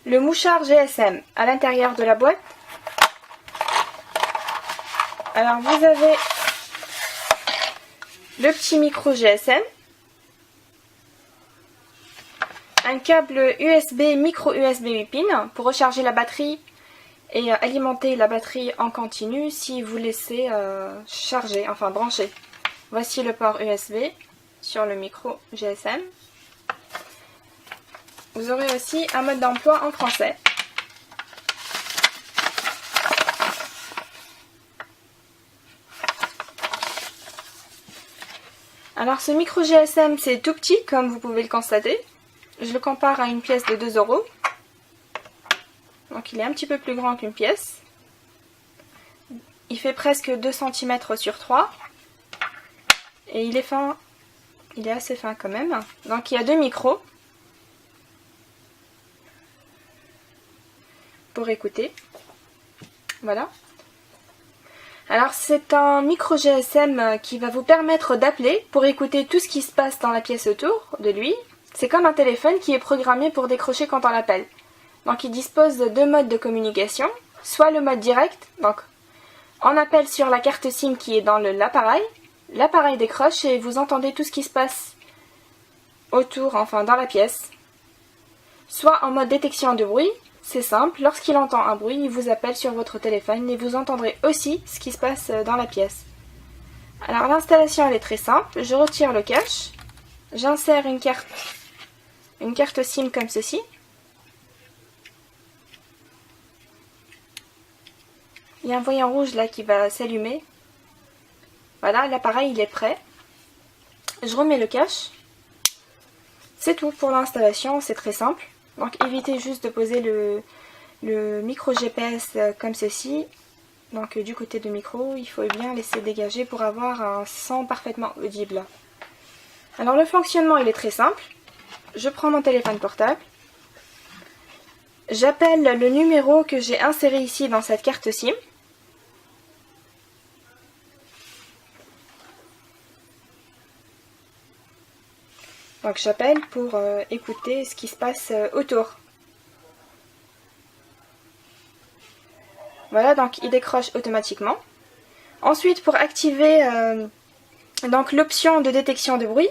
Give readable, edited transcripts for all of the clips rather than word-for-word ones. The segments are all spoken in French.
le mouchard GSM à l'intérieur de la boîte. Alors vous avez le petit micro GSM, un câble USB micro USB 8 pins pour recharger la batterie et alimenter la batterie en continu si vous laissez charger, enfin brancher. Voici le port USB sur le micro GSM. Vous aurez aussi un mode d'emploi en français. Alors ce micro GSM c'est tout petit comme vous pouvez le constater. Je le compare à une pièce de 2 €. Donc il est un petit peu plus grand qu'une pièce. Il fait presque 2 cm sur 3. Et il est fin. Il est assez fin quand même. Donc il y a 2 micros. Pour écouter. Voilà. Alors c'est un micro GSM qui va vous permettre d'appeler pour écouter tout ce qui se passe dans la pièce autour de lui. C'est comme un téléphone qui est programmé pour décrocher quand on l'appelle. Donc il dispose de 2 modes de communication, soit le mode direct, donc on appelle sur la carte SIM qui est dans l'appareil, l'appareil décroche et vous entendez tout ce qui se passe autour, enfin dans la pièce. Soit en mode détection de bruit. C'est simple, lorsqu'il entend un bruit, il vous appelle sur votre téléphone et vous entendrez aussi ce qui se passe dans la pièce. Alors l'installation elle est très simple, je retire le cache, j'insère une carte SIM comme ceci. Il y a un voyant rouge là qui va s'allumer. Voilà, l'appareil il est prêt. Je remets le cache. C'est tout pour l'installation, c'est très simple. Donc évitez juste de poser le micro GPS comme ceci. Donc du côté du micro, il faut bien laisser dégager pour avoir un son parfaitement audible. Alors le fonctionnement il est très simple. Je prends mon téléphone portable. J'appelle le numéro que j'ai inséré ici dans cette carte SIM. Donc j'appelle pour écouter ce qui se passe autour. Voilà, donc il décroche automatiquement. Ensuite, pour activer donc l'option de détection de bruit,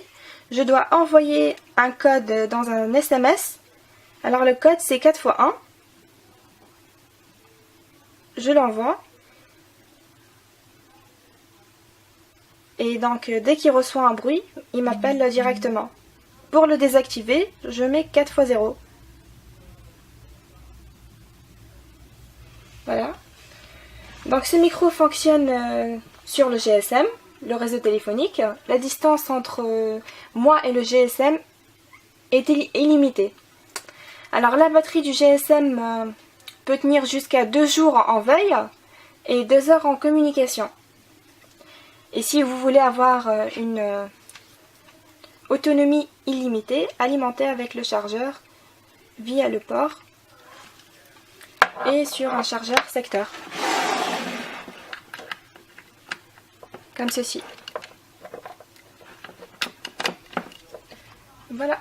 je dois envoyer un code dans un SMS. Alors le code c'est 4 x 1. Je l'envoie. Et donc dès qu'il reçoit un bruit, il m'appelle directement. Pour le désactiver, je mets 4 x 0. Voilà. Donc ce micro fonctionne sur le GSM, le réseau téléphonique. La distance entre moi et le GSM est illimitée. Alors la batterie du GSM peut tenir jusqu'à 2 jours en veille et 2 heures en communication. Et si vous voulez avoir une autonomie illimitée, alimentée avec le chargeur via le port et sur un chargeur secteur. Comme ceci. Voilà.